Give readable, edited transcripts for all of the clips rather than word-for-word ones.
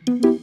Good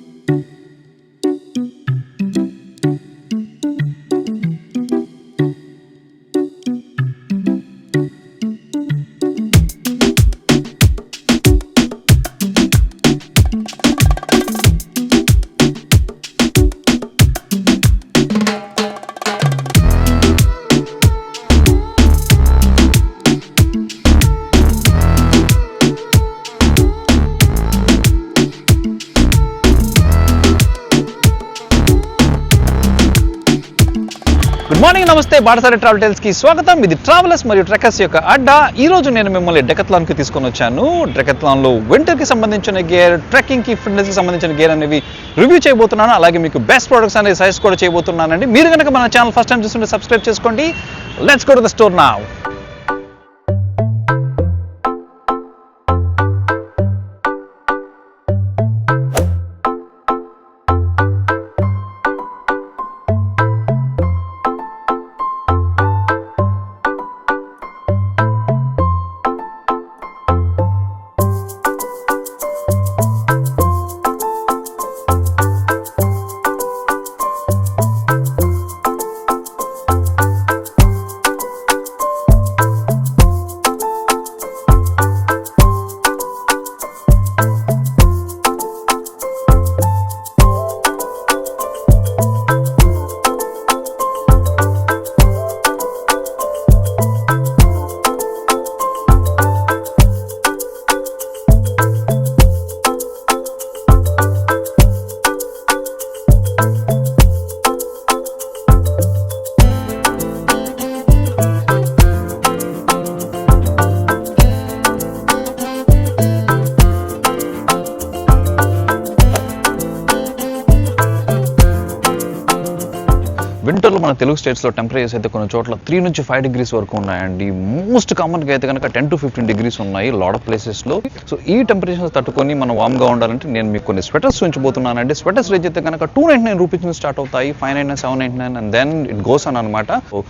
morning, నమస్తే. బాటసారి travel tiles కి స్వాగతం. ఇది ట్రావెలర్స్ మరియు ట్రెక్కర్స్ యొక్క అడ్డా. ఈ రోజు నేను మిమ్మల్ని డెకత్లాన్ కి తీసుకొని వచ్చాను. డెకత్లాన్ లో వింటర్ కి సంబంధించిన గేర్, ట్రెక్కింగ్ కి, ఫిట్నెస్ కి సంబంధించిన గేర్ అనేవి రివ్యూ చేయబోతున్నాను. అలాగే మీకు బెస్ట్ ప్రొడక్ట్స్ అనేది సజెస్ట్ కూడా చేయబోతున్నానండి. మీరు కనుక మన ఛానల్ ఫస్ట్ టైం చూస్తుంటే సబ్స్క్రైబ్ చేసుకోండి. Let's go to the store now. వింటర్లో మన తెలుగు స్టేట్స్లో టెంపరేచర్స్ అయితే కొన్ని చోట్ల 3 నుంచి 5 డిగ్రీస్ వరకు ఉన్నాయండి. మోస్ట్ కామన్గా అయితే కనుక 10 to 15 డిగ్రీస్ ఉన్నాయి లాట్ ఆఫ్ ప్లేసెస్లో. సో ఈ టెంపరేచర్స్ తట్టుకొని మనం వామ్గా ఉండాలంటే నేను మీకు కొన్ని స్వెటర్స్ ఉంచబోతున్నానండి. స్వెటర్స్ రేంజ్ అయితే కనుక 299 రూపీస్ నుంచి స్టార్ట్ అవుతాయి, 599, 799 అండ్ దెన్ ఇట్ గోస్ అని అనమాట. సో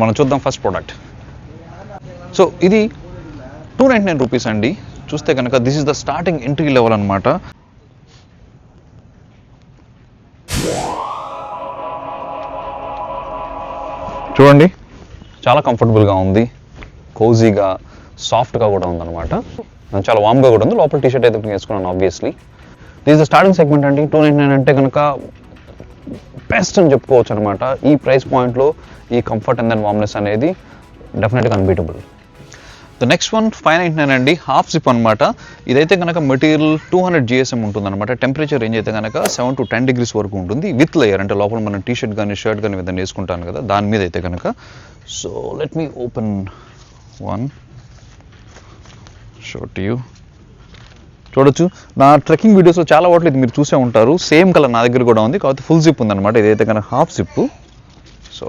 మనం చూద్దాం ఫస్ట్ ప్రోడక్ట్. సో ఇది 299 రూపీస్ అండి. చూస్తే కనుక this is the starting entry level అనమాట. చూడండి, చాలా కంఫర్టబుల్గా ఉంది, కోజీగా, సాఫ్ట్గా కూడా ఉందన్నమాట. చాలా వామ్గా కూడా ఉంది. లోపల టీషర్ట్ అయితే వేసుకున్నాను obviously. This the starting segment అండి. 299 అంటే కనుక బెస్ట్ అని చెప్పుకోవచ్చు అనమాట. ఈ ప్రైస్ పాయింట్లో ఈ కంఫర్ట్ అండ్ దెన్ వామ్నెస్ అనేది డెఫినెట్గా అన్బీటబుల్. ద నెక్స్ట్ వన్ 599 అండి. హాఫ్ జిప్ అనమాట. ఇదైతే కనుక మెటీరియల్ 200 GSM ఉంటుంది అనమాట. టెంపరేచర్ రేంజ్ అయితే కనుక 7 to 10 డిగ్రీస్ వరకు ఉంటుంది. విత్ లేయర్ అంటే లోపల మనం టీషర్ట్ కానీ షర్ట్ కానీ ఏదైనా వేసుకుంటాను కదా, దాని మీద అయితే కనుక. So let me open one, show to you. చూడొచ్చు, నా ట్రెక్కింగ్ వీడియోస్లో చాలా వాటిలో ఇది మీరు చూసే ఉంటారు. సేమ్ కలర్ నా దగ్గర కూడా ఉంది, కాబట్టి ఫుల్ జిప్ ఉందన్నమాట. ఇదైతే కనుక హాఫ్ జిప్. సో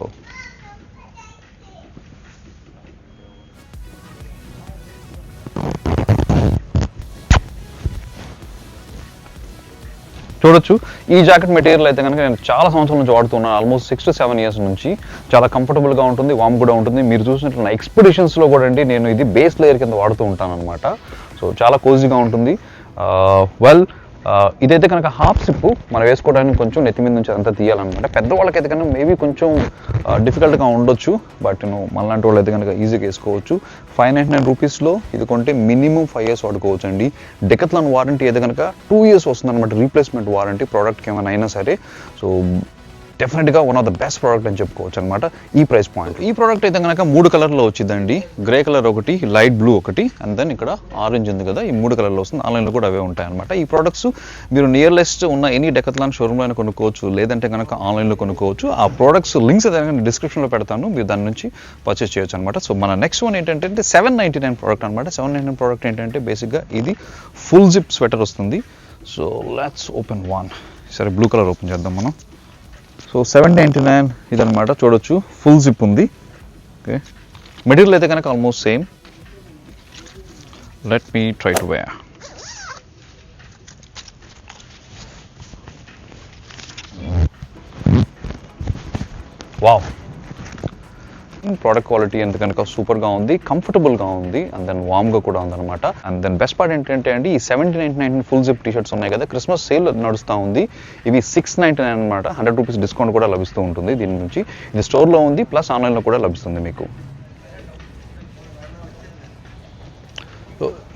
చూడొచ్చు, ఈ జాకెట్ మెటీరియల్ అయితే కనుక నేను చాలా సంవత్సరాల నుంచి వాడుతున్నాను. ఆల్మోస్ట్ 6 to 7 ఇయర్స్ నుంచి. చాలా కంఫర్టబుల్గా ఉంటుంది, వామ్ కూడా ఉంటుంది. మీరు చూసినట్లు నా ఎక్స్పెడిషన్స్లో కూడా అండి నేను ఇది బేస్ లేయర్ కింద వాడుతూ ఉంటాను అనమాట. సో చాలా కోజీగా ఉంటుంది. ఇదైతే కనుక హాఫ్ సిప్ మనం వేసుకోవడానికి కొంచెం నెత్తి మీద నుంచి అంతా తీయాలన్నమాట. పెద్దవాళ్ళకైతే కనుక మేబీ కొంచెం డిఫికల్ట్గా ఉండొచ్చు, బట్ మనలాంటి వాళ్ళు అయితే కనుక ఈజీగా వేసుకోవచ్చు. 599 రూపీస్లో ఇది కొంటే మినిమం 5 years వాడుకోవచ్చు అండి. డెకత్లాన్ వారంటీ అయితే కనుక 2 years వస్తుంది అనమాట, రీప్లేస్మెంట్ వారంటీ ప్రోడక్ట్కి ఏమైనా అయినా సరే. సో డెఫినెట్గా one of the best product అని చెప్పుకోవచ్చు అనమాట ఈ ప్రైస్ పాయింట్. ఈ ప్రోడక్ట్ అయితే కనుక 3 కలర్లో వచ్చిందండి. గ్రే కలర్ ఒకటి, లైట్ బ్లూ ఒకటి, అండ్ దెన్ ఇక్కడ ఆరెంజ్ ఉంది కదా, ఈ 3 కలర్లో వస్తుంది. ఆన్లైన్లో కూడా అవే ఉంటాయి అనమాట. ఈ ప్రోడక్ట్స్ మీరు నియర్లెస్ట్ ఉన్న ఎనీ డెకత్లాన్ షోరూమ్లో అయినా కొనుక్కోవచ్చు, లేదంటే కనుక ఆన్లైన్లో కొనుక్కోవచ్చు. ఆ ప్రోడక్ట్స్ లింక్స్ అయితే కనుక డిస్క్రిప్షన్లో పెడతాను, మీరు దాని నుంచి పర్చేస్ చేయొచ్చు అనమాట. సో మన నెక్స్ట్ వన్ ఏంటంటే 799 ప్రోడక్ట్ అనమాట. 799 ప్రోడక్ట్ ఏంటంటే బేసిక్గా ఇది ఫుల్ జిప్ స్వెటర్ వస్తుంది. So let's open one. సరే, బ్లూ కలర్ ఓపెన్ చేద్దాం మనం. సో 799 ఇదనమాట. చూడొచ్చు, ఫుల్ జిప్ ఉంది. ఓకే, మెటీరియల్ అయితే కనుక almost same. Let me try to wear. Wow, product quality ఎంత కనుక సూపర్గా ఉంది, కంఫర్టబుల్గా ఉంది, అండ్ దెన్ వామ్గా కూడా ఉందన్నమాట. అండ్ దెన్ బెస్ట్ పార్ట్ ఏంటంటే అండి, ఈ 1799 ఫుల్ జిప్ టీ-షర్ట్స్ ఉన్నాయి కదా, క్రిస్మస్ సేల్ నడుస్తూ ఉంది. ఇవి 699 అనమాట. 100 రూపీస్ డిస్కౌంట్ కూడా లభిస్తూ ఉంటుంది దీని నుంచి. ఇది స్టోర్లో ఉంది, ప్లస్ ఆన్లైన్లో కూడా లభిస్తుంది మీకు.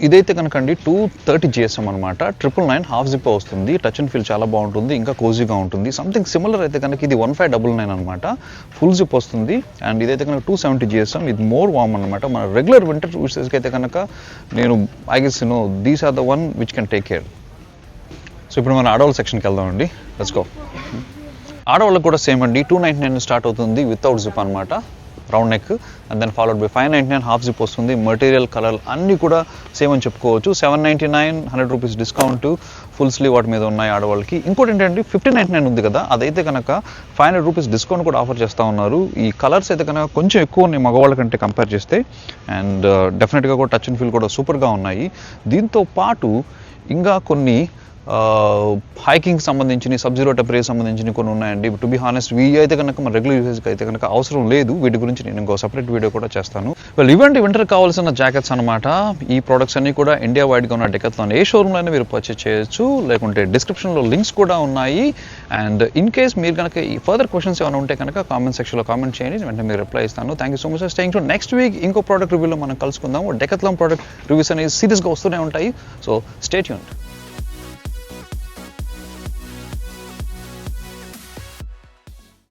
ఇదైతే కనుకండి 230 GSM అనమాట. 999 హాఫ్ జిప్ వస్తుంది. టచ్ అండ్ ఫీల్ చాలా బాగుంటుంది, ఇంకా కోజీగా ఉంటుంది. సంథింగ్ సిమిలర్ అయితే కనుక ఇది 1599 అనమాట. ఫుల్ జిప్ వస్తుంది. అండ్ ఇదైతే కనుక 270 GSM. ఇది మోర్ వామ్ అనమాట. మన రెగ్యులర్ వింటర్ యూసేజ్కి అయితే కనుక నేను I guess these are the one which can take care. So ఇప్పుడు మన ఆడవాళ్ళ సెక్షన్కి వెళ్దామండి. Let's go. ఆడవాళ్ళకి కూడా సేమ్ అండి. 299 స్టార్ట్ అవుతుంది వితౌట్ జిప్ అనమాట, round neck. And then followed by 599 half zip వస్తుంది. మెటీరియల్ కలర్ అన్నీ కూడా సేమ్ అని చెప్పుకోవచ్చు. 799 100 రూపీస్ డిస్కౌంట్, ఫుల్ స్లీవ్ వాటి మీద ఉన్నాయి ఆడవాళ్ళకి. ఇంకోటి ఏంటంటే 1599 ఉంది కదా, అదైతే కనుక 500 రూపీస్ డిస్కౌంట్ కూడా ఆఫర్ చేస్తూ ఉన్నారు. ఈ కలర్స్ అయితే కనుక కొంచెం ఎక్కువ ఉన్నాయి మగవాళ్ళ కంటే కంపేర్ చేస్తే. అండ్ డెఫినెట్గా కూడా టచ్ అండ్ ఫీల్ కూడా సూపర్గా ఉన్నాయి. దీంతో పాటు ఇంకా కొన్ని హైకింగ్ సంబంధించిన, సబ్జీరో టెంపరేచర్ సంబంధించిన కొన్ని ఉన్నాయండి. టు బి హానెస్ట్ వీ అయితే కనుక మన రెగ్యులర్ యూసేజ్కి అయితే కనుక అవసరం లేదు. వీటి గురించి నేను ఇంకో సపరేట్ వీడియో కూడా చేస్తాను. ఇవంటి వింటర్ కావాల్సిన జాకెట్స్ అనమాట. ఈ ప్రోడక్ట్స్ అన్ని కూడా ఇండియా వైడ్గా ఉన్న డెకాథ్లాన్ ఏ షోరూమ్లో అయినా మీరు పర్చేస్ చేయొచ్చు, లేకుంటే డిస్క్రిప్షన్లో లింక్స్ కూడా ఉన్నాయి. అండ్ ఇన్ కేస్ మీరు కనుక ఈ ఫర్దర్ క్వశ్చన్స్ ఏమైనా ఉంటే కనుక కామెంట్ సెక్షన్లో కామెంట్ చేయండి, వెంటనే మీరు రిప్లై ఇస్తాను. Thank you so much for staying to. Next week ఇంకో ప్రోడక్ట్ రివ్యూలో మనం కలుసుకుందాము. డెకాథ్లాన్ ప్రోడక్ట్ రివ్యూస్ అనేది సీరియస్గా వస్తూనే ఉంటాయి. So stay tuned.